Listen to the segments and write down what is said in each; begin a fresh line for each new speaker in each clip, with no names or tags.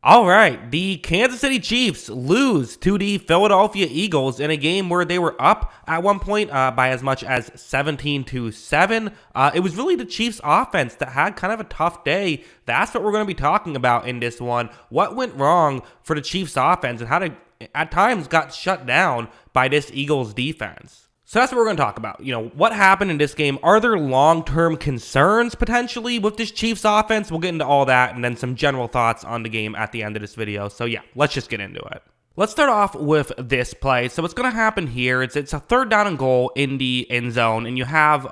All right, the Kansas City Chiefs lose to the Philadelphia Eagles in a game where they were up at one point by as much as 17-7. It was really the Chiefs offense that had kind of a tough day. That's what we're going to be talking about in this one. What went wrong for the Chiefs offense and how they at times got shut down by this Eagles defense. So that's what we're going to talk about. What happened in this game? Are there long-term concerns potentially with this Chiefs offense? We'll get into all that and then some general thoughts on the game at the end of this video. So yeah, let's just get into it. Let's start off with this play. So what's going to happen here is it's a 3rd down and goal in the end zone, and you have,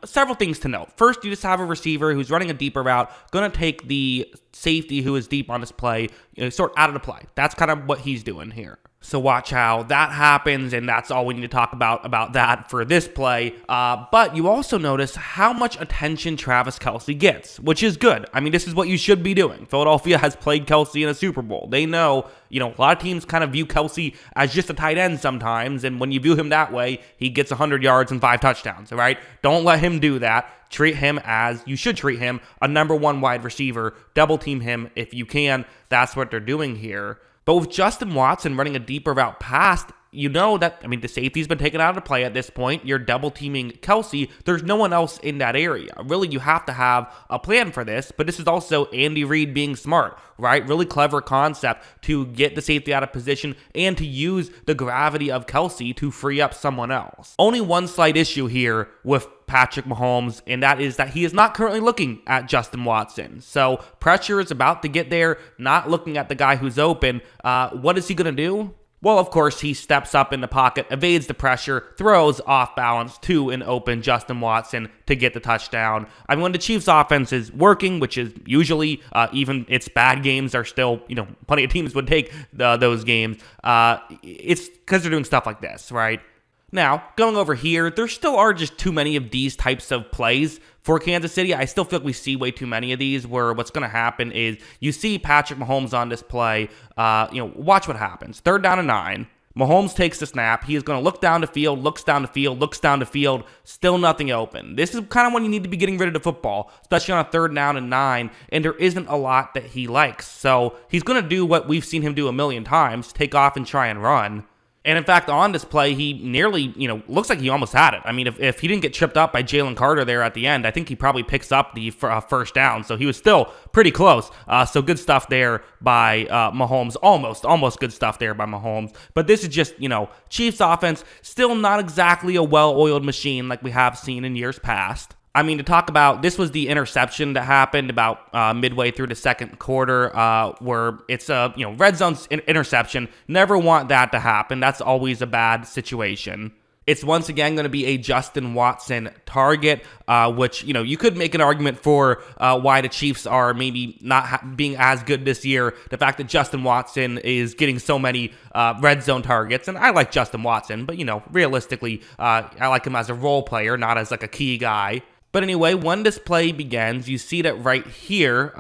several things to note. First, you just have a receiver who's running a deeper route, going to take the safety who is deep on this play, sort out of the play. That's kind of what he's doing here. So watch how that happens, and that's all we need to talk about that for this play. But you also notice how much attention Travis Kelce gets, which is good. I mean, this is what you should be doing. Philadelphia has played Kelce in a Super Bowl. They know, a lot of teams kind of view Kelce as just a tight end sometimes, and when you view him that way, he gets 100 yards and 5 touchdowns, all right? Don't let him do that. Treat him as you should treat him, a number 1 wide receiver. Double team him if you can. That's what they're doing here. But with Justin Watson running a deeper route past, the safety's been taken out of the play at this point. You're double teaming Kelce. There's no one else in that area. Really, you have to have a plan for this, but this is also Andy Reid being smart, right? Really clever concept to get the safety out of position and to use the gravity of Kelce to free up someone else. Only one slight issue here with Patrick Mahomes, and that is that he is not currently looking at Justin Watson. So pressure is about to get there, not looking at the guy who's open. What is he going to do? Well, of course, he steps up in the pocket, evades the pressure, throws off balance to an open Justin Watson to get the touchdown. I mean, when the Chiefs offense is working, which is usually, even its bad games are still, plenty of teams would take those games. It's because they're doing stuff like this, right? Now, going over here, there still are just too many of these types of plays for Kansas City. I still feel like we see way too many of these where what's going to happen is you see Patrick Mahomes on this play. Watch what happens. 3rd down and 9. Mahomes takes the snap. He is going to look down the field, looks down the field, still nothing open. This is kind of when you need to be getting rid of the football, especially on a 3rd down and 9, and there isn't a lot that he likes. So he's going to do what we've seen him do a million times, take off and try and run. And in fact, on this play, he nearly, looks like he almost had it. I mean, if he didn't get tripped up by Jalen Carter there at the end, I think he probably picks up the 1st down. So he was still pretty close. So good stuff there by Mahomes. Almost good stuff there by Mahomes. But this is just, Chiefs offense, still not exactly a well-oiled machine like we have seen in years past. I mean, to talk about, this was the interception that happened about midway through the 2nd quarter, where it's a, red zone interception. Never want that to happen. That's always a bad situation. It's once again going to be a Justin Watson target, which, you could make an argument for why the Chiefs are maybe not being as good this year. The fact that Justin Watson is getting so many red zone targets. And I like Justin Watson, but, realistically, I like him as a role player, not as like a key guy. But anyway, when this play begins, you see that right here,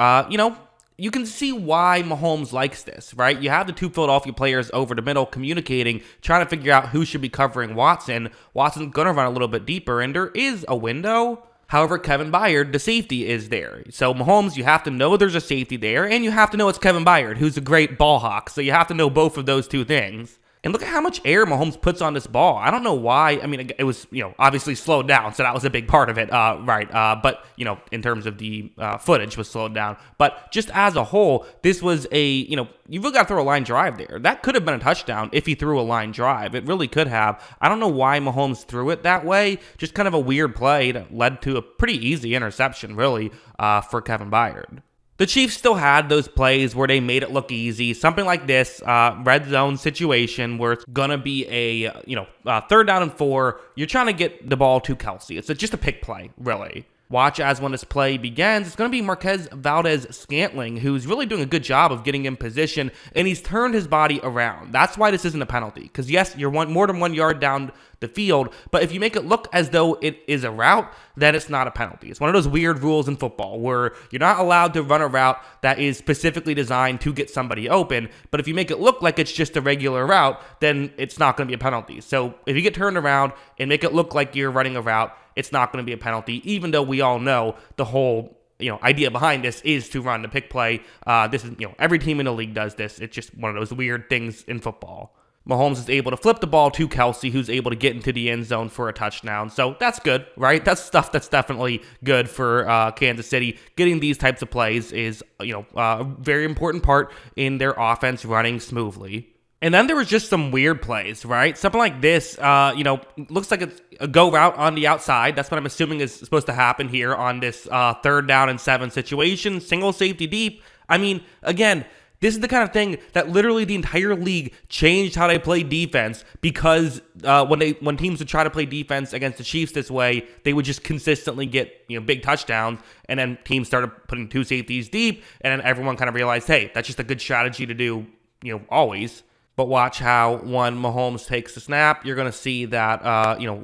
you can see why Mahomes likes this, right? You have the 2 Philadelphia players over the middle communicating, trying to figure out who should be covering Watson. Watson's going to run a little bit deeper, and there is a window. However, Kevin Byard, the safety, is there. So Mahomes, you have to know there's a safety there, and you have to know it's Kevin Byard, who's a great ball hawk. So you have to know both of those 2 things. And look at how much air Mahomes puts on this ball. I don't know why. I mean, it was, obviously slowed down, so that was a big part of it, right? But, in terms of the footage was slowed down. But just as a whole, this was a, you've really got to throw a line drive there. That could have been a touchdown if he threw a line drive. It really could have. I don't know why Mahomes threw it that way. Just kind of a weird play that led to a pretty easy interception, really, for Kevin Byard. The Chiefs still had those plays where they made it look easy. Something like this, red zone situation where it's going to be a, 3rd down and 4. You're trying to get the ball to Kelce. It's just a pick play, really. Watch as when this play begins, it's going to be Marquez Valdez-Scantling, who's really doing a good job of getting in position, and he's turned his body around. That's why this isn't a penalty, because yes, you're more than 1 yard down the field, but if you make it look as though it is a route, then it's not a penalty. It's one of those weird rules in football where you're not allowed to run a route that is specifically designed to get somebody open, but if you make it look like it's just a regular route, then it's not going to be a penalty. So if you get turned around and make it look like you're running a route, it's not going to be a penalty, even though we all know the whole idea behind this is to run the pick play. This is, every team in the league does this. It's just one of those weird things in football. Mahomes is able to flip the ball to Kelsey, who's able to get into the end zone for a touchdown. So that's good, right? That's stuff that's definitely good for Kansas City. Getting these types of plays is, a very important part in their offense running smoothly. And then there was just some weird plays, right? Something like this, looks like it's a go route on the outside. That's what I'm assuming is supposed to happen here on this 3rd down and 7 situation. Single safety deep. I mean, again, this is the kind of thing that literally the entire league changed how they play defense because when teams would try to play defense against the Chiefs this way, they would just consistently get big touchdowns, and then teams started putting 2 safeties deep, and then everyone kind of realized, hey, that's just a good strategy to do, always. But watch how when Mahomes takes the snap, you're going to see that,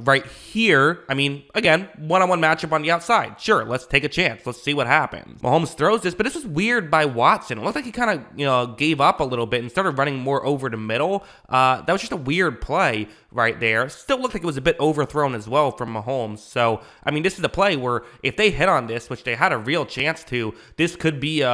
right here, I mean, again, one-on-one matchup on the outside. Sure, let's take a chance. Let's see what happens. Mahomes throws this, but this was weird by Watson. It looked like he kind of, gave up a little bit and started running more over the middle. That was just a weird play right there. Still looked like it was a bit overthrown as well from Mahomes. So, I mean, this is the play where if they hit on this, which they had a real chance to, this could be a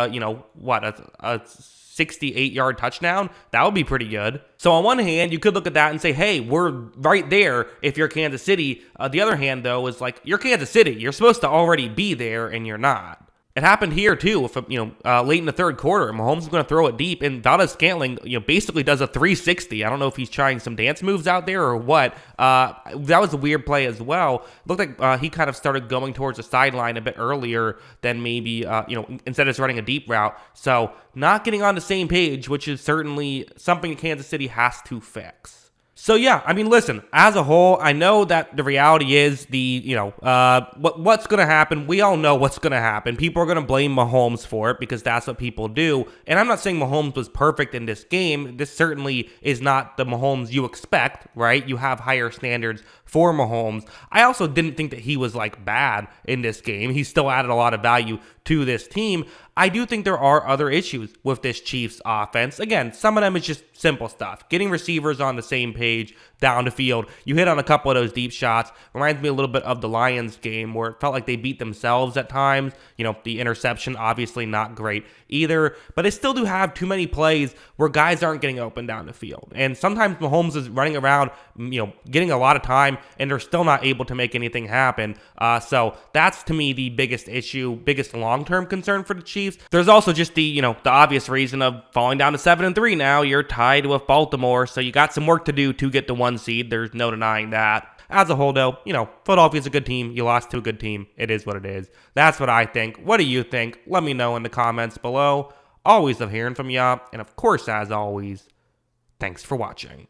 68-yard touchdown. That would be pretty good. So on one hand, you could look at that and say, hey, we're right there if you're Kansas City. The other hand, though, is like, you're Kansas City. You're supposed to already be there, and you're not. It happened here, too, if late in the 3rd quarter. Mahomes is going to throw it deep, and Valdez-Scantling basically does a 360. I don't know if he's trying some dance moves out there or what. That was a weird play as well. It looked like he kind of started going towards the sideline a bit earlier than maybe, instead of just running a deep route. So not getting on the same page, which is certainly something Kansas City has to fix. So yeah, I mean, listen, as a whole, I know that the reality is what's going to happen. We all know what's going to happen. People are going to blame Mahomes for it because that's what people do. And I'm not saying Mahomes was perfect in this game. This certainly is not the Mahomes you expect, right? You have higher standards for Mahomes. I also didn't think that he was bad in this game. He still added a lot of value to this team. I do think there are other issues with this Chiefs offense. Again, some of them is just simple stuff. Getting receivers on the same page down the field. You hit on a couple of those deep shots. Reminds me a little bit of the Lions game where it felt like they beat themselves at times. The interception, obviously not great either. But they still do have too many plays where guys aren't getting open down the field. And sometimes Mahomes is running around, getting a lot of time, and they're still not able to make anything happen. So that's, to me, the biggest issue, biggest long-term concern for the Chiefs. There's also just the obvious reason of falling down to 7-3 now. You're tied with Baltimore, so you got some work to do to get to 1 seed. There's no denying that. As a whole, though, Philadelphia's a good team. You lost to a good team. It is what it is. That's what I think. What do you think? Let me know in the comments below. Always love hearing from ya. And of course, as always, thanks for watching.